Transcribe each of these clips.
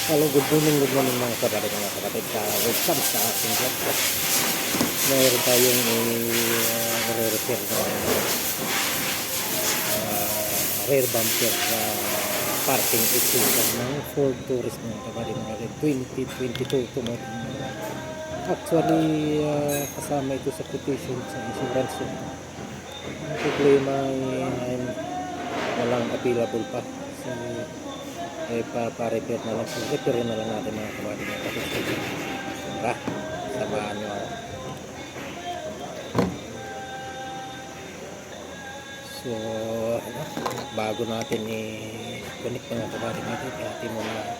Hello, good morning mga kapatid, welcome sa ating vlog. Mayroon tayong i-repair na rear bumper parking extension ng Ford Taurus mga kapatid, 2022 ito. Actually, kasama ito sa quotation sa insurance. Ang problema ay walang available pa. So, pa-repair na lang. Repair na lang natin mga kapatid. Tara, samahan nyo ako. So, bago natin i-connect mga kapatid natin, atin mo na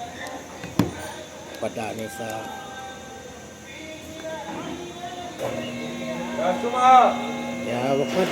padaanin sa yawak man.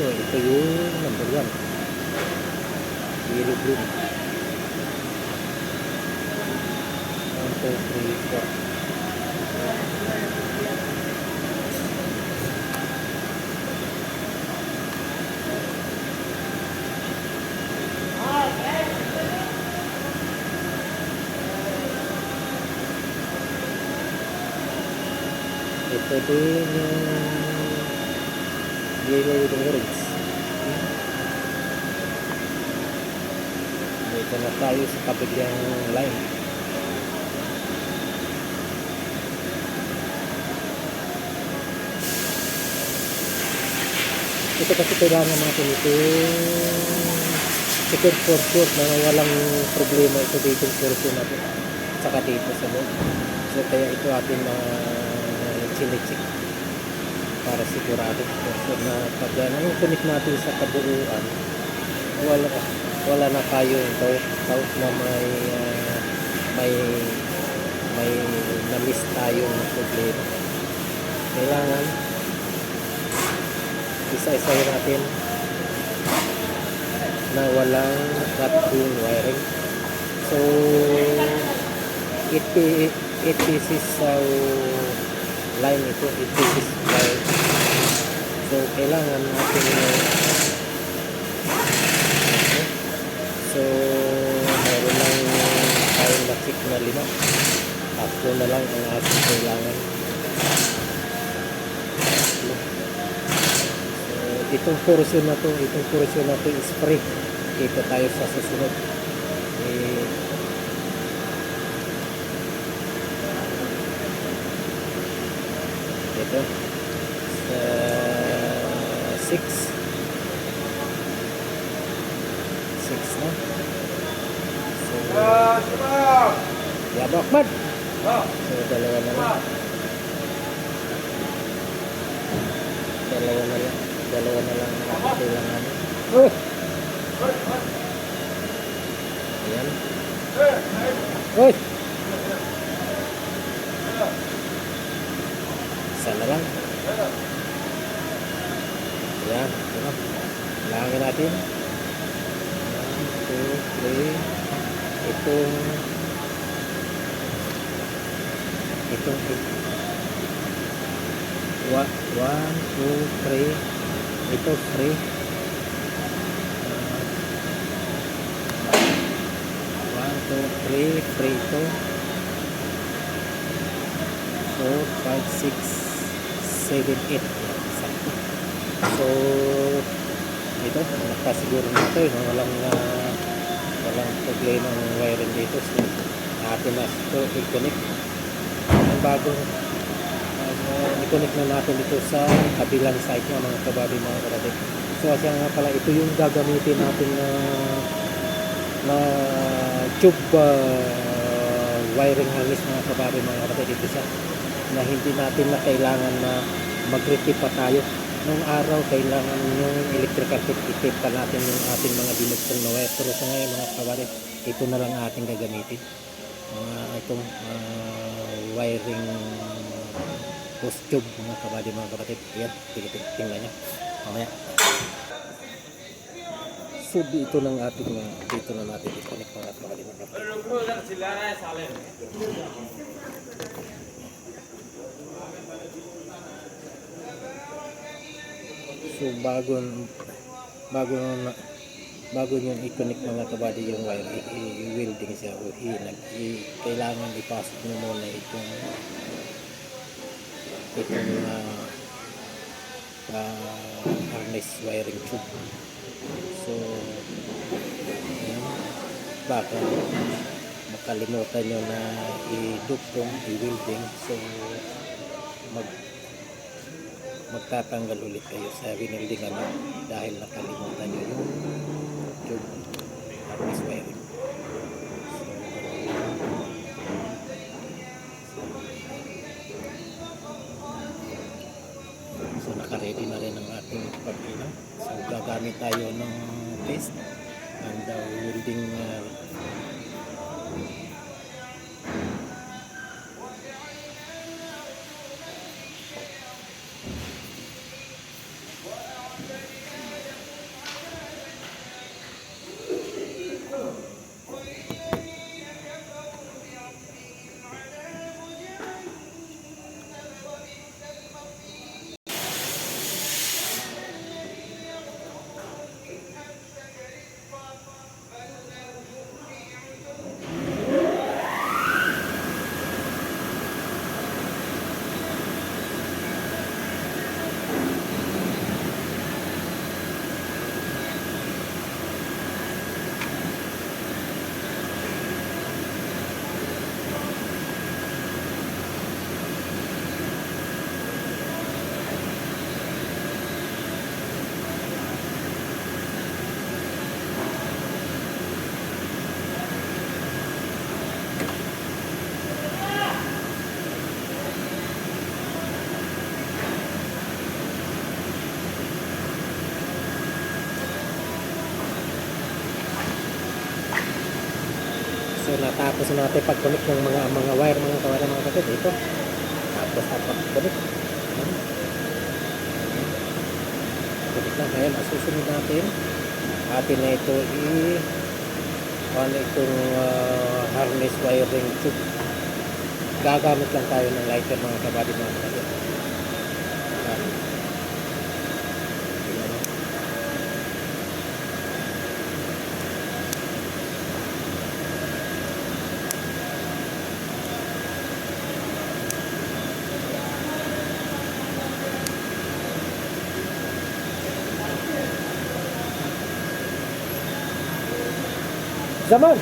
So, ito yung number 1. Yellow green. 1, 2, 3, 4. Ito din yung yellow with orange. Dito na tayo sa kabilang line. Ito kasi kailangan natin ito second portion na walang problema ito dito yung portion natin saka dito sa loob. So kaya ito atin na chinecheck para sigurado so na pag connect natin sa kabuuan wala na tayo na may na-miss tayong problema. Kailangan isa-isahin natin na walang cut-in wiring. So 8 pieces sa line ito, 8 pieces line. So kailangan natin so mayroon lang tayong na-check na 5. After na lang ang ating kailangan. So itong portion na to is free. Kita tayo sa susunod. Ito sa 6 na. So yabak man. So dalawa na lang ang kailangan. Ayan. Uy! Isa na lang. Ayan. Langin natin. 1, 2, 3. Itong 1, 2, 3. Ito 3. 1, 2, 3. 3 ito. 4, 5, 6, 7, 8. So ito, nakasiguro na ito, no? Walang problema ang wiring dito. So, atin na ito i-connect. Ang bagong i-connect na natin dito sa kabilang side ng mga kababi, mga kapatid. So siya nga pala, ito yung gagamitin natin na tube wiring harness, mga kababi, mga kapatid. Dito siya na hindi natin na kailangan na mag-repeat pa tayo. Nung araw kailangan yung electrical tip pa natin yung ating mga dinugtong na wire. Pero sa ngayon, mga kababi, ito na lang ating gagamitin. Itong wiring post tube, mga kabady, mga kapatid. Yan, tingnan nyo mamaya. So dito na natin i-connect, mga kabady, mga kapatid. So bago nyo i-connect, mga kabady, yung wire, i-welding siya o kailangan ipasok nyo muna itong harness wiring tube. So yan, baka makalimutan nyo na i-dugtong, i-welding. So magtatanggal ulit kayo sa wineldingan nyo dahil nakalimutan nyo yung tube harness wiring. So naka-ready na rin ang ating pagpila. So gagamit tayo ng test and welding So natapos na natin pag-connect ng mga wire, mga kawala, mga kapatid. Ito tapos pag-connect connect lang. Ngayon asusunod natin na ito itong harness wiring tube. Gagamit lang tayo ng lighter, mga kabady, mga kapatid. Zaman.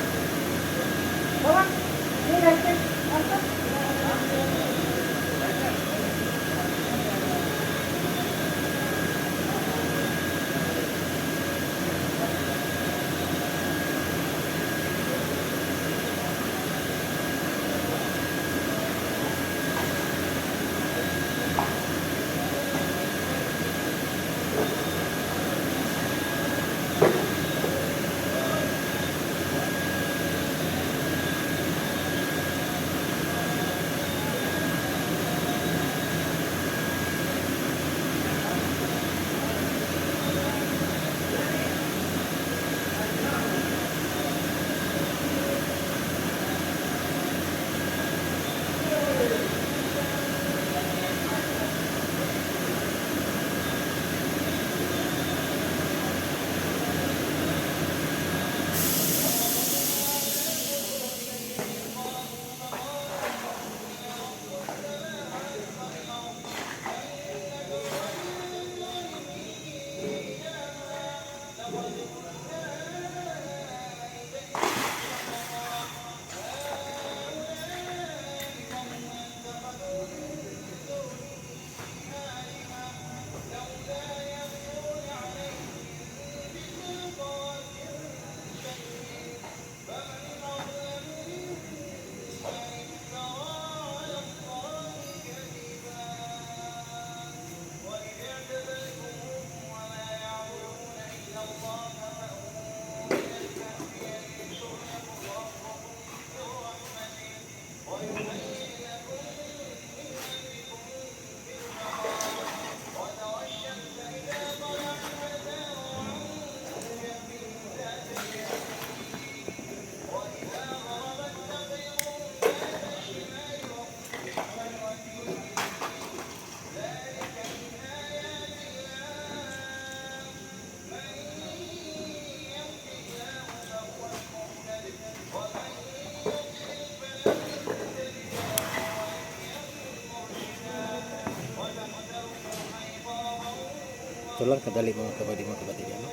Ito lang kadali mga kapatid, ano?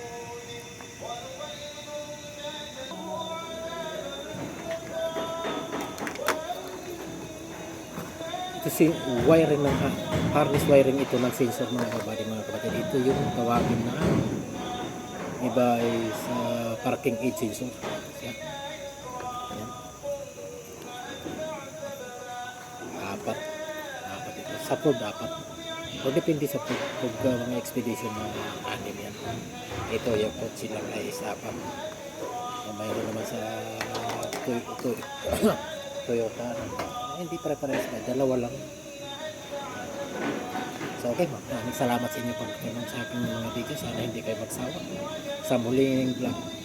Ito si wiring ng harness wiring ito ng sensor mga kapatid. Ito yung tawagin na iba ay sa parking aid sensor. Yan. Yan. Apat ito. Sa Ford, apat. O depende sa Ford. Pag mga expedition na anim yan. Ito yung Ford silang ay isa apat. Mayroon naman sa Toyota. Hindi pare-pares na. Dalawa lang. So okay, maraming salamat sa inyo pag sa aking mga video. Sana hindi kayo magsawa. Sa muling vlog.